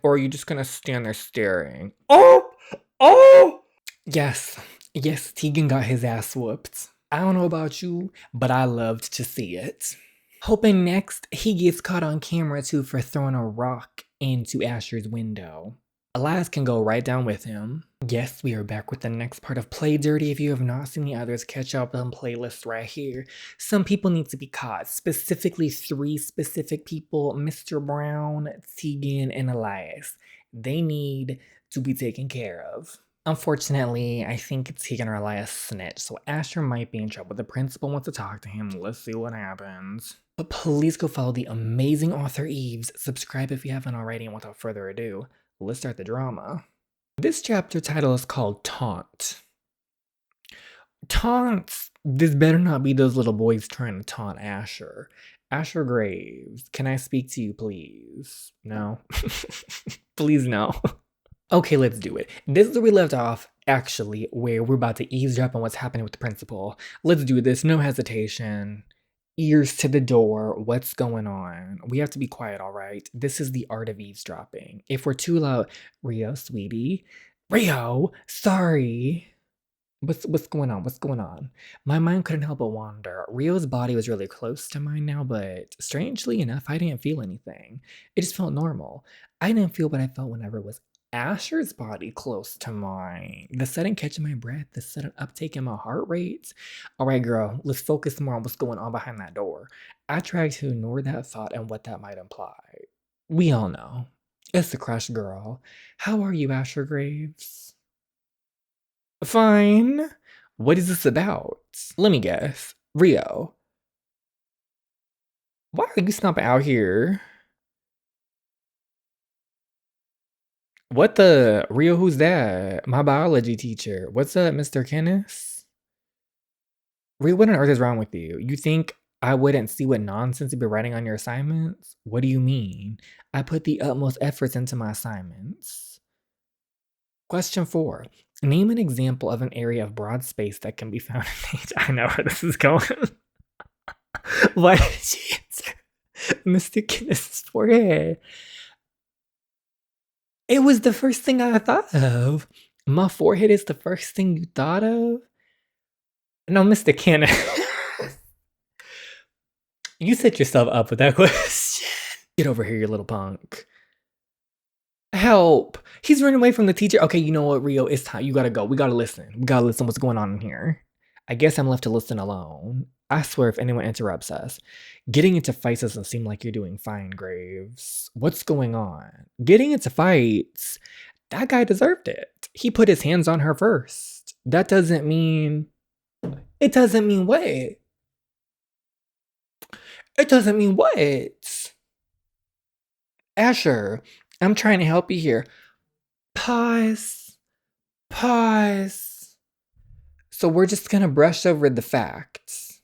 Or are you just gonna stand there staring? Oh! Oh! Yes. Yes, Tegan got his ass whooped. I don't know about you, but I loved to see it. Hoping next he gets caught on camera too for throwing a rock into Asher's window. Elias can go right down with him. Yes, we are back with the next part of Play Dirty. If you have not seen the others, catch up on playlist right here. Some people need to be caught, specifically 3 specific people, Mr. Brown, Tegan, and Elias. They need to be taken care of. Unfortunately, I think Tegan or Elias snitched, so Asher might be in trouble. The principal wants to talk to him. Let's see what happens. But please go follow the amazing author Eves. Subscribe if you haven't already, and without further ado, let's start the drama. This chapter title is called Taunt. Taunts! This better not be those little boys trying to taunt Asher. Asher Graves, can I speak to you, please? No? Please, no. Okay, let's do it. This is where we left off, actually, where we're about to eavesdrop on what's happening with the principal. Let's do this, no hesitation. Ears to the door, what's going on? We have to be quiet, all right? This is the art of eavesdropping. If we're too loud, Rio, sweetie. Rio, sorry. What's going on? What's going on? My mind couldn't help but wander. Rio's body was really close to mine now, but strangely enough, I didn't feel anything. It just felt normal. I didn't feel what I felt whenever it was Asher's body close to mine. The sudden catch in my breath, the sudden uptake in my heart rate. All right, girl, let's focus more on what's going on behind that door. I tried to ignore that thought and what that might imply. We all know. It's the crush girl. How are you, Asher Graves? Fine. What is this about? Let me guess. Rio. Why are you stomping out here? What the? Rio, who's that? My biology teacher. What's up, Mr. Kenneth? Rio, what on earth is wrong with you? You think I wouldn't see what nonsense you've been writing on your assignments? What do you mean? I put the utmost efforts into my assignments. Question 4. Name an example of an area of broad space that can be found in nature. I know where this is going. Why did she answer Mr. Kenneth's forehead? It was the first thing I thought of. My forehead is the first thing you thought of? No, Mr. Kenneth. You set yourself up with that question. Get over here, you little punk. Help. He's running away from the teacher. Okay, you know what, Rio? It's time. You gotta go. We gotta listen. We gotta listen what's going on in here. I guess I'm left to listen alone. I swear if anyone interrupts us. Getting into fights doesn't seem like you're doing fine, Graves. What's going on? Getting into fights? That guy deserved it. He put his hands on her first. That doesn't mean... It doesn't mean what? It doesn't mean what? Asher, I'm trying to help you here. Pause. Pause. So we're just gonna brush over the facts.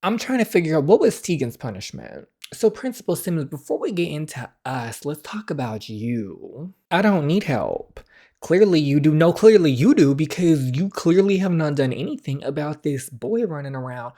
I'm trying to figure out what was Tegan's punishment. So Principal Simmons, before we get into us, let's talk about you. I don't need help. Clearly you do. No, clearly you do, because you clearly have not done anything about this boy running around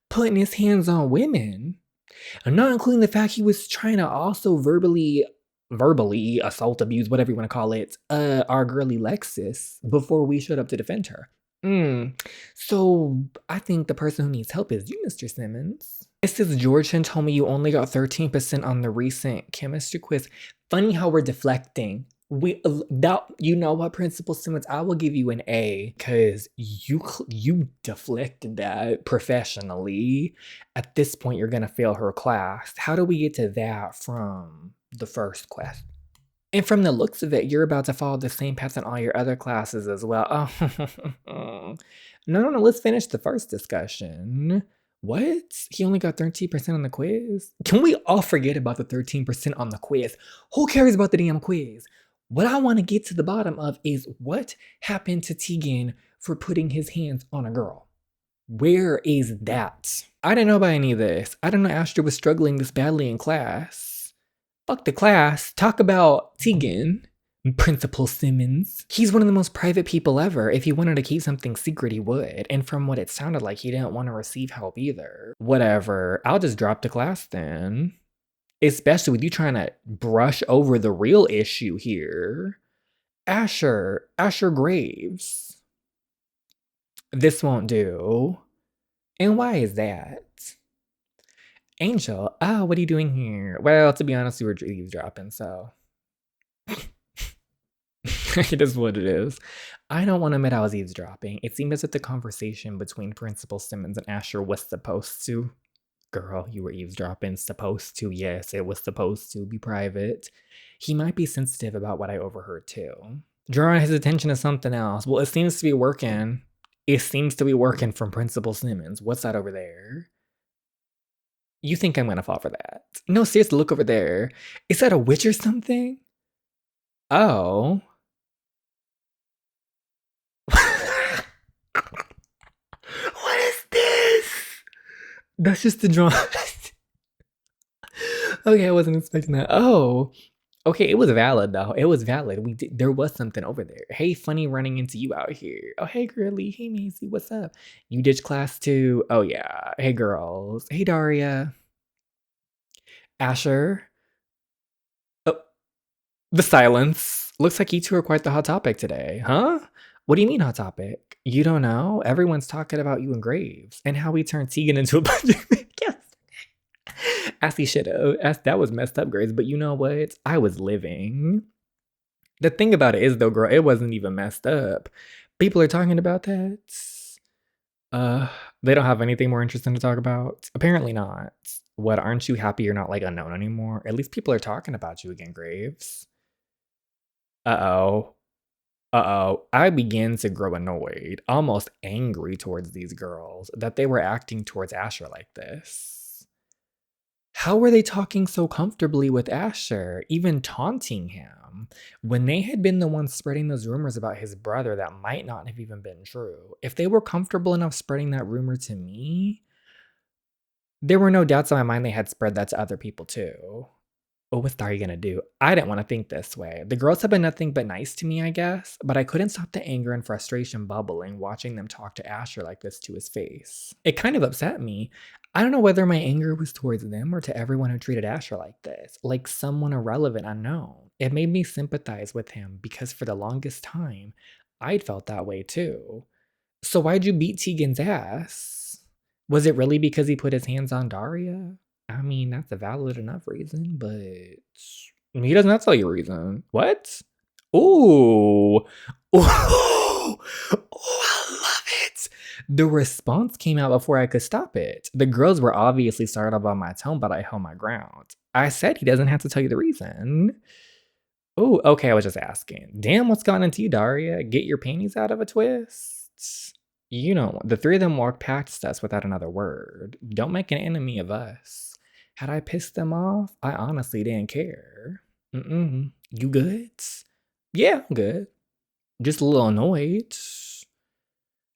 putting his hands on women. And not including the fact he was trying to also verbally assault, abuse, whatever you want to call it, our girly Lexus before we showed up to defend her. So I think the person who needs help is you, Mr. Simmons. Mrs. Georgian told me you only got 13% on the recent chemistry quiz. Funny how we're deflecting. You know what, Principal Simmons, I will give you an A because you deflected that professionally. At this point, you're gonna fail her class. How do we get to that from the first quest? And from the looks of it, you're about to follow the same path in all your other classes as well. Oh, no, let's finish the first discussion. What? He only got 13% on the quiz? Can we all forget about the 13% on the quiz? Who cares about the damn quiz? What I want to get to the bottom of is what happened to Tegan for putting his hands on a girl. Where is that? I didn't know about any of this. I didn't know Asher was struggling this badly in class. Fuck the class. Talk about Tegan. Principal Simmons. He's one of the most private people ever. If he wanted to keep something secret, he would. And from what it sounded like, he didn't want to receive help either. Whatever. I'll just drop the class then. Especially with you trying to brush over the real issue here. Asher Graves. This won't do. And why is that? Angel, what are you doing here? Well, to be honest, we were eavesdropping, so. It is what it is. I don't want to admit I was eavesdropping. It seemed as if the conversation between Principal Simmons and Asher was supposed to. Girl, you were eavesdropping. Supposed to. Yes, it was supposed to be private. He might be sensitive about what I overheard, too. Drawing his attention to something else. Well, it seems to be working. It seems to be working from Principal Simmons. What's that over there? You think I'm gonna fall for that? No, seriously, look over there. Is that a witch or something? Oh. What is this? That's just the drawing. Okay, I wasn't expecting that. Oh. Okay, it was valid though. It was valid. There was something over there. Hey, funny running into you out here. Oh, hey, girly. Hey, Maisie. What's up? You ditched class too? Oh, yeah. Hey, girls. Hey, Daria. Asher. Oh, the silence. Looks like you two are quite the hot topic today, huh? What do you mean hot topic? You don't know? Everyone's talking about you and Graves and how we turned Tegan into a bunch of yes. As he should have. That was messed up, Graves. But you know what? I was living. The thing about it is, though, girl, it wasn't even messed up. People are talking about that. They don't have anything more interesting to talk about? Apparently not. What, aren't you happy you're not, like, unknown anymore? At least people are talking about you again, Graves. Uh-oh. Uh-oh. I began to grow annoyed, almost angry towards these girls, that they were acting towards Asher like this. How were they talking so comfortably with Asher, even taunting him, when they had been the ones spreading those rumors about his brother that might not have even been true? If they were comfortable enough spreading that rumor to me, there were no doubts in my mind they had spread that to other people too. Well, what's Daria gonna do? I didn't want to think this way. The girls have been nothing but nice to me, I guess, but I couldn't stop the anger and frustration bubbling watching them talk to Asher like this to his face. It kind of upset me. I don't know whether my anger was towards them or to everyone who treated Asher like this, like someone irrelevant unknown. It made me sympathize with him because for the longest time, I'd felt that way too. So why'd you beat Tegan's ass? Was it really because he put his hands on Daria? I mean, that's a valid enough reason, but he does not tell you a reason. What? Ooh. Ooh. Ooh, I love it. The response came out before I could stop it. The girls were obviously startled by my tone, but I held my ground. I said he doesn't have to tell you the reason. Oh, okay, I was just asking. Damn, what's gone into you, Daria? Get your panties out of a twist? You know, the three of them walked past us without another word. Don't make an enemy of us. Had I pissed them off? I honestly didn't care. You good? Yeah, I'm good. Just a little annoyed.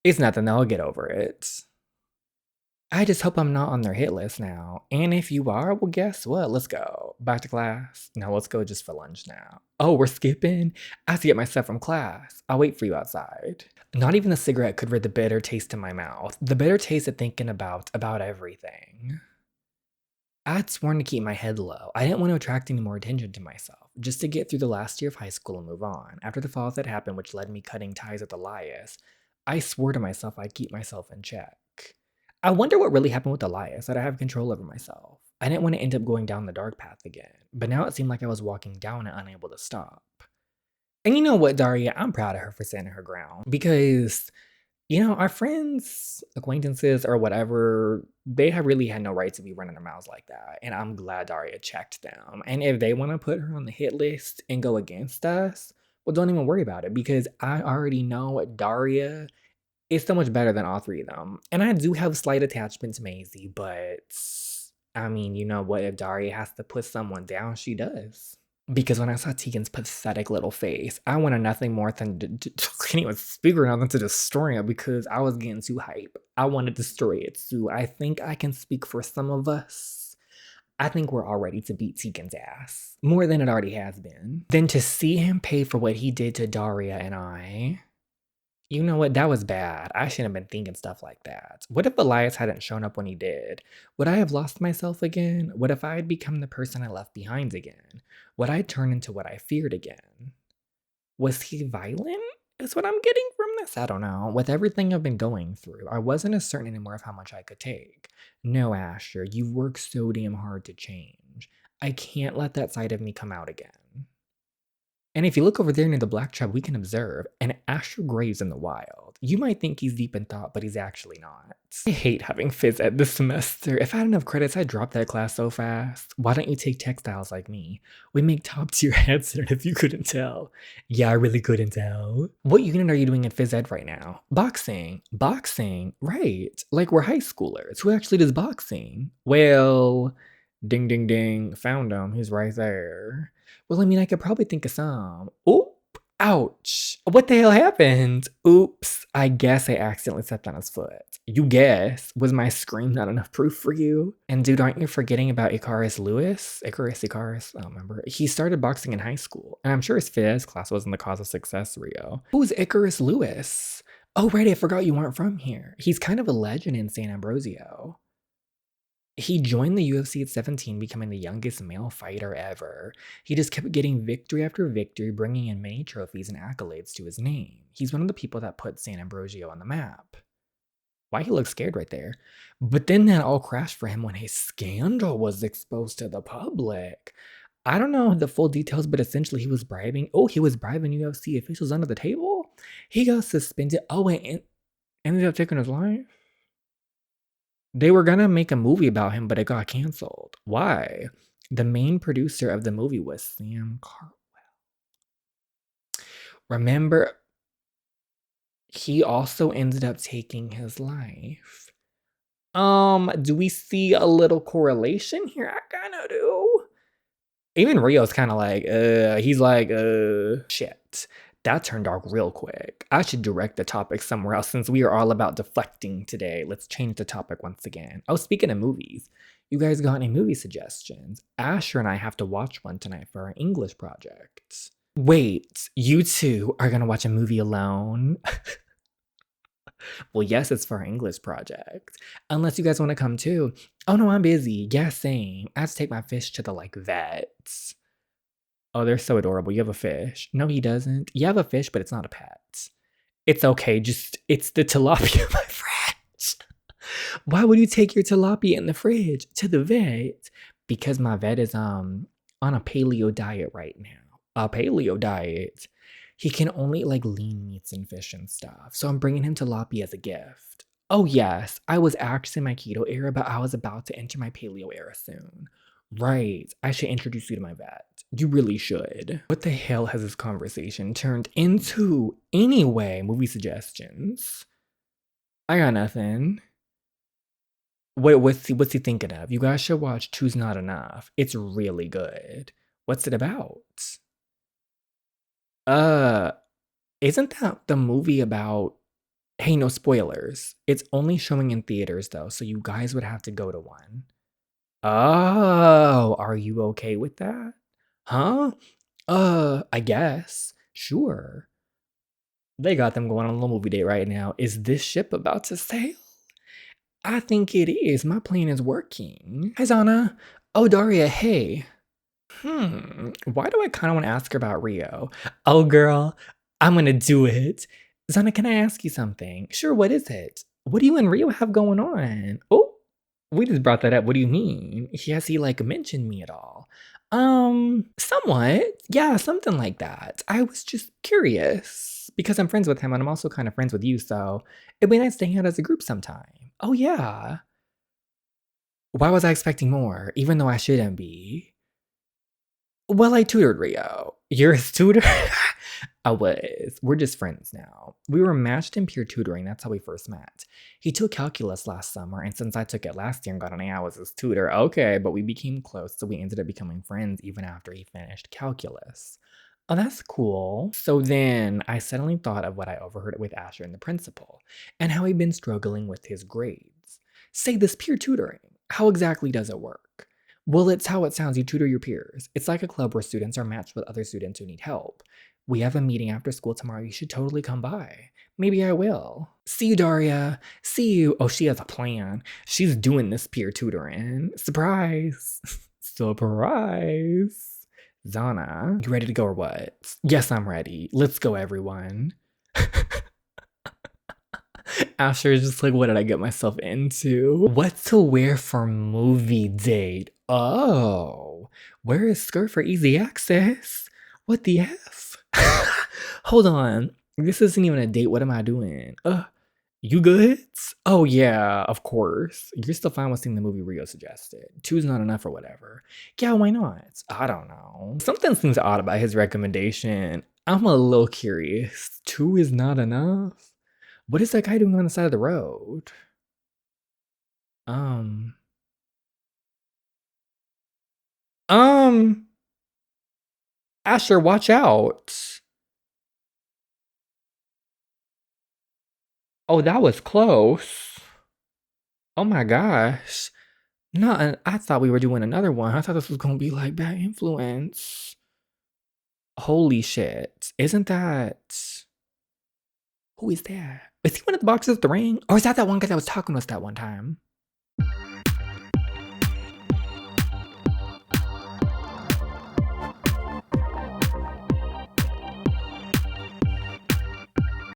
It's nothing, I'll get over it. I just hope I'm not on their hit list now. And if you are, well, guess what? Let's go. Back to class. Now let's go just for lunch now. Oh, we're skipping? I have to get my stuff from class. I'll wait for you outside. Not even a cigarette could rid the bitter taste in my mouth. The bitter taste of thinking about everything. I'd sworn to keep my head low. I didn't want to attract any more attention to myself, just to get through the last year of high school and move on. After the falls that happened, which led me cutting ties with Elias, I swore to myself I'd keep myself in check. I wonder what really happened with Elias, that I have control over myself. I didn't want to end up going down the dark path again, but now it seemed like I was walking down it unable to stop. And you know what, Daria? I'm proud of her for standing her ground, because you know, our friends, acquaintances, or whatever, they have really had no right to be running their mouths like that. And I'm glad Daria checked them. And if they want to put her on the hit list and go against us, well, don't even worry about it because I already know Daria is so much better than all three of them. And I do have a slight attachment to Maisie, but I mean, you know what? If Daria has to put someone down, she does. Because when I saw Tegan's pathetic little face, I wanted nothing more than can't even speak right now than to destroy it because I was getting too hype. I want to destroy it too. I think I can speak for some of us. I think we're all ready to beat Tegan's ass. More than it already has been. Then to see him pay for what he did to Daria and I, You know what? That was bad. I shouldn't have been thinking stuff like that. What if Elias hadn't shown up when he did? Would I have lost myself again? What if I had become the person I left behind again? Would I turn into what I feared again? Was he violent? Is what I'm getting from this. I don't know. With everything I've been going through, I wasn't as certain anymore of how much I could take. No, Asher, you've worked so damn hard to change. I can't let that side of me come out again. And if you look over there near the black trap, we can observe an Asher Graves in the wild. You might think he's deep in thought, but he's actually not. I hate having phys ed this semester. If I had enough credits, I'd drop that class so fast. Why don't you take textiles like me? We make top tier headset if you couldn't tell. Yeah, I really couldn't tell. What unit are you doing in phys ed right now? Boxing. Boxing? Right. Like we're high schoolers. Who actually does boxing? Well, ding ding ding. Found him. He's right there. Well, I mean, I could probably think of some. Oop! Ouch! What the hell happened? Oops! I guess I accidentally stepped on his foot. You guess? Was my scream not enough proof for you? And dude, aren't you forgetting about Icarus Lewis? Icarus? I don't remember. He started boxing in high school, and I'm sure his phys class wasn't the cause of success, Rio. Who's Icarus Lewis? Oh, right, I forgot you weren't from here. He's kind of a legend in San Ambrosio. He joined the UFC at 17, becoming the youngest male fighter ever. He just kept getting victory after victory, bringing in many trophies and accolades to his name. He's one of the people that put San Ambrosio on the map. Why he looks scared right there. But then that all crashed for him when his scandal was exposed to the public. I don't know the full details, but essentially he was bribing. Oh, he was bribing UFC officials under the table? He got suspended. Oh, and ended up taking his life? They were gonna make a movie about him, but it got canceled. Why? The main producer of the movie was Sam Cartwell. Remember, he also ended up taking his life. Do we see a little correlation here? I kinda do. Even Rio's kinda like, he's like, shit. That turned dark real quick. I should direct the topic somewhere else since we are all about deflecting today. Let's change the topic once again. Oh, speaking of movies, you guys got any movie suggestions? Asher and I have to watch one tonight for our English project. Wait, you two are gonna watch a movie alone? Well, yes, it's for our English project. Unless you guys want to come too. Oh no, I'm busy. Yeah, same. I have to take my fish to the vets. Oh, they're so adorable. You have a fish. No, he doesn't. You have a fish, but it's not a pet. It's okay. It's the tilapia in my fridge. Why would you take your tilapia in the fridge to the vet? Because my vet is on a paleo diet right now. A paleo diet. He can only eat lean meats and fish and stuff. So I'm bringing him tilapia as a gift. Oh yes, I was actually in my keto era, but I was about to enter my paleo era soon. Right, I should introduce you to my vet. You really should. What the hell has this conversation turned into? Anyway, movie suggestions. I got nothing. Wait, what's he thinking of? You guys should watch Two's Not Enough. It's really good. What's it about? Isn't that the movie about... Hey, no spoilers. It's only showing in theaters though, so you guys would have to go to one. Oh, are you okay with that? Huh? I guess. Sure. They got them going on a little movie date right now. Is this ship about to sail? I think it is. My plan is working. Hi, Zana. Oh, Daria, hey. Why do I kind of want to ask her about Rio? Oh, girl, I'm gonna do it. Zana, can I ask you something? Sure, what is it? What do you and Rio have going on? Oh, we just brought that up. What do you mean? Has he mentioned me at all? Somewhat. Yeah, something like that. I was just curious because I'm friends with him and I'm also kind of friends with you, so it'd be nice to hang out as a group sometime. Oh, yeah. Why was I expecting more, even though I shouldn't be? Well, I tutored Rio. You're his tutor? I was. We're just friends now. We were matched in peer tutoring. That's how we first met. He took calculus last summer, and since I took it last year and got an A, I was his tutor. Okay, but we became close, so we ended up becoming friends even after he finished calculus. Oh, that's cool. So then I suddenly thought of what I overheard with Asher and the principal, and how he'd been struggling with his grades. Say, this peer tutoring, how exactly does it work? Well, it's how it sounds. You tutor your peers. It's like a club where students are matched with other students who need help. We have a meeting after school tomorrow. You should totally come by. Maybe I will. See you, Daria. See you. Oh, she has a plan. She's doing this peer tutoring. Surprise. Surprise. Zana, you ready to go or what? Yes, I'm ready. Let's go, everyone. Asher is just like, what did I get myself into? What to wear for movie date? Oh, wear a skirt for easy access. What the F? Hold on. This isn't even a date. What am I doing? You good? Oh yeah, of course. You're still fine with seeing the movie Rio suggested. Two's not enough or whatever. Yeah, why not? I don't know. Something seems odd about his recommendation. I'm a little curious. Two is not enough? What is that guy doing on the side of the road? Um. Asher, watch out. Oh, that was close. Oh my gosh. No, I thought we were doing another one. I thought this was gonna be like bad influence. Holy shit. Isn't that... Who is that? Is he one of the boxers with the ring? Or is that one guy that was talking to us that one time?